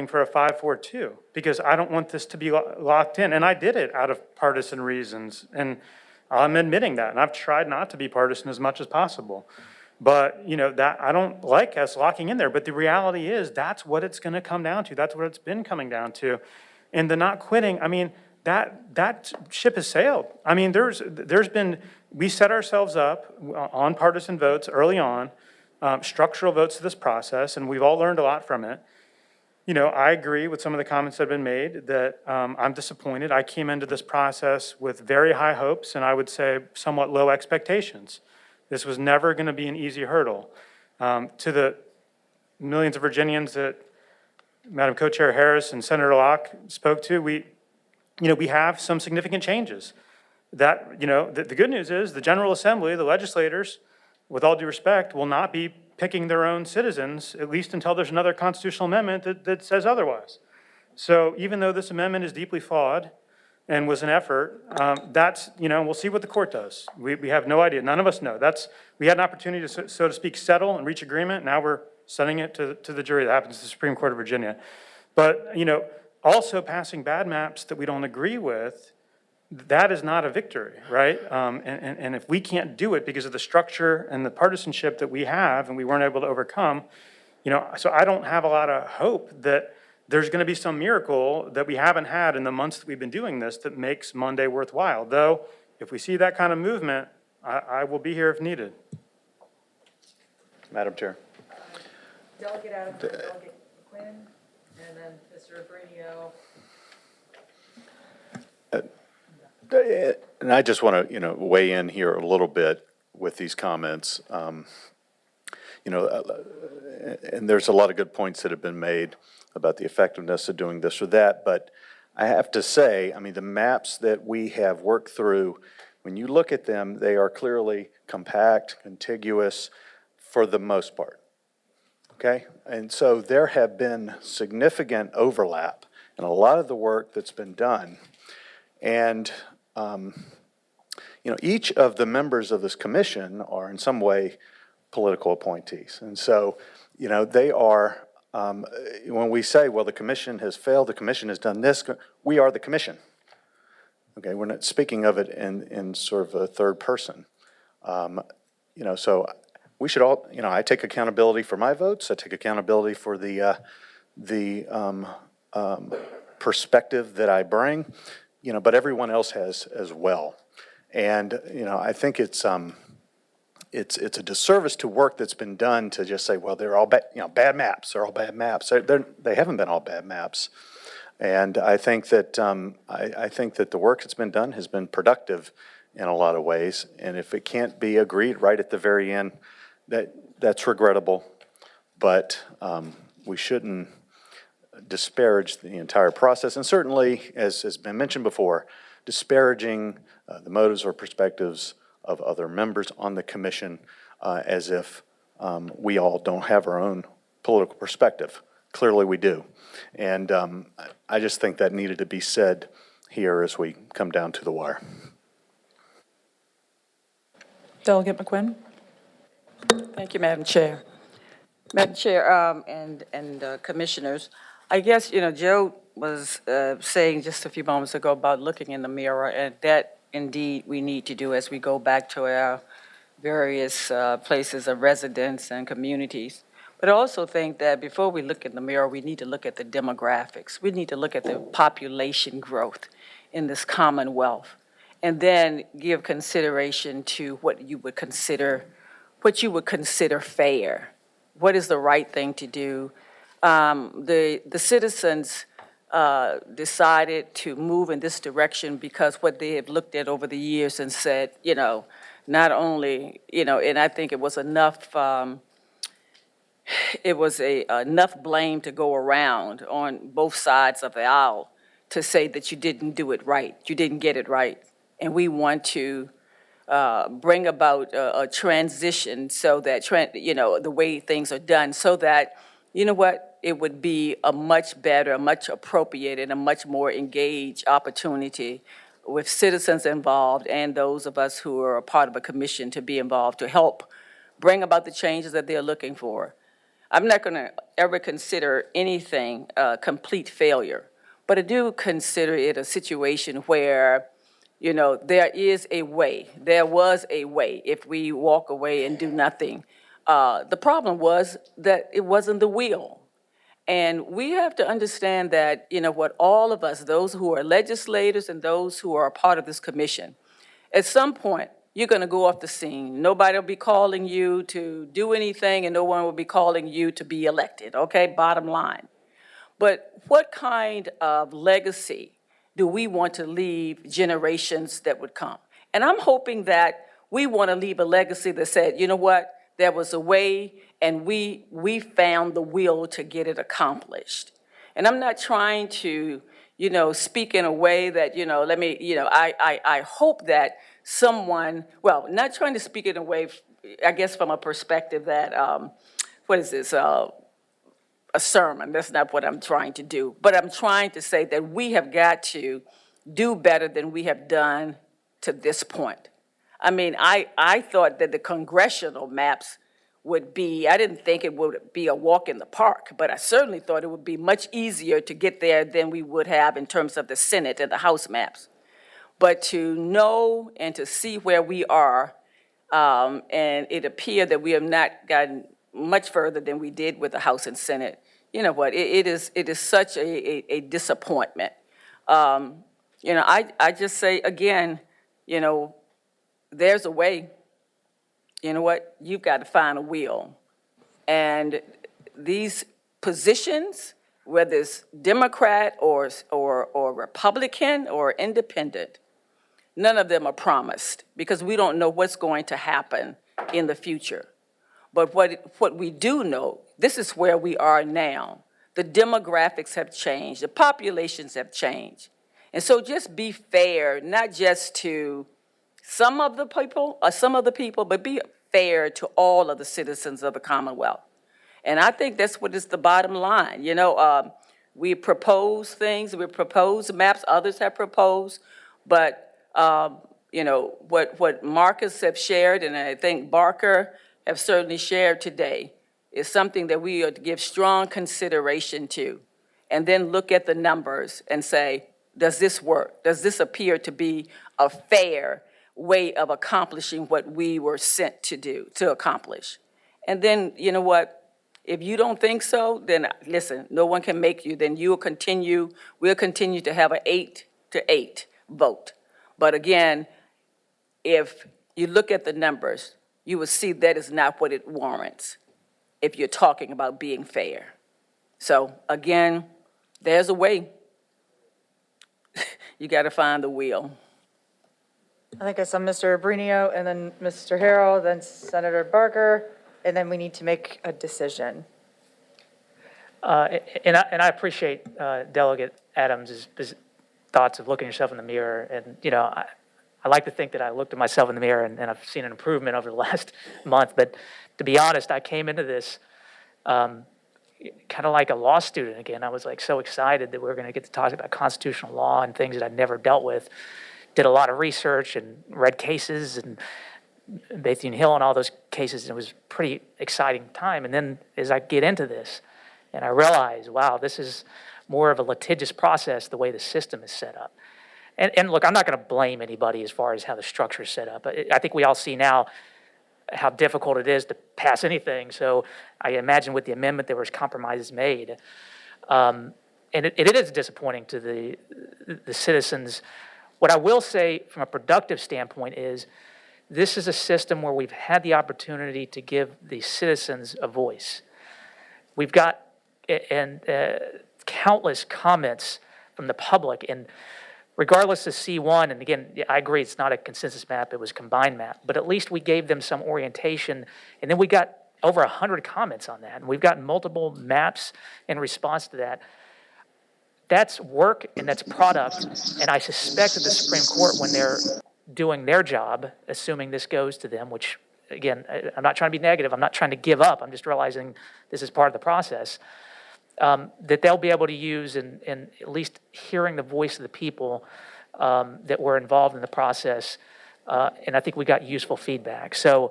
for a 5-4-2 because I don't want this to be locked in. And I did it out of partisan reasons. And I'm admitting that. And I've tried not to be partisan as much as possible. But, that I don't like us locking in there. But the reality is that's what it's going to come down to. That's what it's been coming down to. And the not quitting, that ship has sailed. We set ourselves up on partisan votes early on, structural votes to this process, and we've all learned a lot from it. I agree with some of the comments that have been made that I'm disappointed. I came into this process with very high hopes and I would say somewhat low expectations. This was never going to be an easy hurdle. To the millions of Virginians that Madam Co-Chair Harris and Senator Locke spoke to, we have some significant changes. That, the good news is the General Assembly, the legislators, with all due respect, will not be picking their own citizens, at least until there's another constitutional amendment that says otherwise. So even though this amendment is deeply flawed and was an effort, we'll see what the court does. We have no idea. None of us know. We had an opportunity to, so to speak, settle and reach agreement. Now we're sending it to the jury. That happens to the Supreme Court of Virginia. But, also passing bad maps that we don't agree with, that is not a victory, right? And if we can't do it because of the structure and the partisanship that we have and we weren't able to overcome, so I don't have a lot of hope that there's going to be some miracle that we haven't had in the months that we've been doing this that makes Monday worthwhile. Though, if we see that kind of movement, I will be here if needed. Madam Chair. Delegate Adams, Delegate McQuinn, and then Mr. Abrenio. And I just want to, weigh in here a little bit with these comments. And there's a lot of good points that have been made about the effectiveness of doing this or that. But I have to say, the maps that we have worked through, when you look at them, they are clearly compact, contiguous for the most part. Okay? And so there have been significant overlap in a lot of the work that's been done. And each of the members of this commission are in some way political appointees. And so, they are, when we say, well, the commission has failed, the commission has done this, we are the commission. Okay, we're not speaking of it in sort of a third person. So we should all, I take accountability for my votes. I take accountability for the perspective that I bring. But everyone else has as well. And, I think it's a disservice to work that's been done to just say, well, they're all bad maps. They're all bad maps. They haven't been all bad maps. And I think that I think that the work that's been done has been productive in a lot of ways. And if it can't be agreed right at the very end, that's regrettable. But we shouldn't disparage the entire process, and certainly, as has been mentioned before, disparaging the motives or perspectives of other members on the commission as if we all don't have our own political perspective. Clearly we do. And I just think that needed to be said here as we come down to the wire. Delegate McQuinn. Thank you, Madam Chair. Madam Chair and commissioners, I guess, Joe was saying just a few moments ago about looking in the mirror, and that indeed we need to do as we go back to our various places of residence and communities. But I also think that before we look in the mirror, we need to look at the demographics. We need to look at the population growth in this Commonwealth, and then give consideration to what you would consider fair. What is the right thing to do? The citizens decided to move in this direction because what they have looked at over the years and said, not only, and I think it was enough, enough blame to go around on both sides of the aisle to say that you didn't do it right, you didn't get it right. And we want to bring about a transition so that, the way things are done so that, it would be a much better, a much appropriate, and a much more engaged opportunity with citizens involved and those of us who are a part of a commission to be involved to help bring about the changes that they're looking for. I'm not going to ever consider anything a complete failure, but I do consider it a situation where, there is a way. There was a way if we walk away and do nothing. The problem was that it wasn't the will. And we have to understand that, what all of us, those who are legislators and those who are a part of this commission, at some point, you're going to go off the scene. Nobody will be calling you to do anything, and no one will be calling you to be elected, okay? Bottom line. But what kind of legacy do we want to leave generations that would come? And I'm hoping that we want to leave a legacy that said, you know what, there was a way, and we found the will to get it accomplished. And I'm not trying to, speak in a way that, I hope that someone, well, not trying to speak in a way, I guess from a perspective that, a sermon. That's not what I'm trying to do. But I'm trying to say that we have got to do better than we have done to this point. I mean, I thought that the congressional maps would be, I didn't think it would be a walk in the park, but I certainly thought it would be much easier to get there than we would have in terms of the Senate and the House maps. But to know and to see where we are, and it appeared that we have not gotten much further than we did with the House and Senate. You know what? It is such a disappointment. I just say again, there's a way. You know what? You've got to find a will, and these positions, whether it's Democrat or Republican or Independent, none of them are promised because we don't know what's going to happen in the future. But what we do know, this is where we are now. The demographics have changed. The populations have changed. And so just be fair, not just to some of the people, but be fair to all of the citizens of the Commonwealth. And I think that's what is the bottom line. We propose things, we propose maps, others have proposed, but, what Marcus have shared, and I think Barker have certainly shared today, is something that we ought to give strong consideration to, and then look at the numbers and say, does this work? Does this appear to be a fair way of accomplishing what we were sent to accomplish? And then, you know what? If you don't think so, then listen, no one can make you. Then we'll continue to have an 8-8 vote. But again, if you look at the numbers, you will see that is not what it warrants if you're talking about being fair. So again, there's a way. You got to find the wheel. I think I saw Mr. Abrenio and then Mr. Harrell, then Senator Barker, and then we need to make a decision. And I appreciate Delegate Adams' thoughts of looking yourself in the mirror. And, I like to think that I looked at myself in the mirror and I've seen an improvement over the last month. But to be honest, I came into this kind of like a law student again. I was like so excited that we were going to get to talk about constitutional law and things that I'd never dealt with. Did a lot of research and read cases and Bethune Hill and all those cases. And it was a pretty exciting time. And then as I get into this and I realize, wow, this is more of a litigious process the way the system is set up. And look, I'm not going to blame anybody as far as how the structure is set up. I think we all see now how difficult it is to pass anything. So I imagine with the amendment there was compromises made. And it is disappointing to the citizens. What I will say from a productive standpoint is this is a system where we've had the opportunity to give the citizens a voice. We've got countless comments from the public, and regardless of C1, and again, I agree it's not a consensus map, it was a combined map, but at least we gave them some orientation, and then we got over 100 comments on that, and we've gotten multiple maps in response to that. That's work and that's product, and I suspect that the Supreme Court, when they're doing their job, assuming this goes to them, which, again, I'm not trying to be negative, I'm not trying to give up, I'm just realizing this is part of the process, that they'll be able to use in at least hearing the voice of the people that were involved in the process, and I think we got useful feedback. So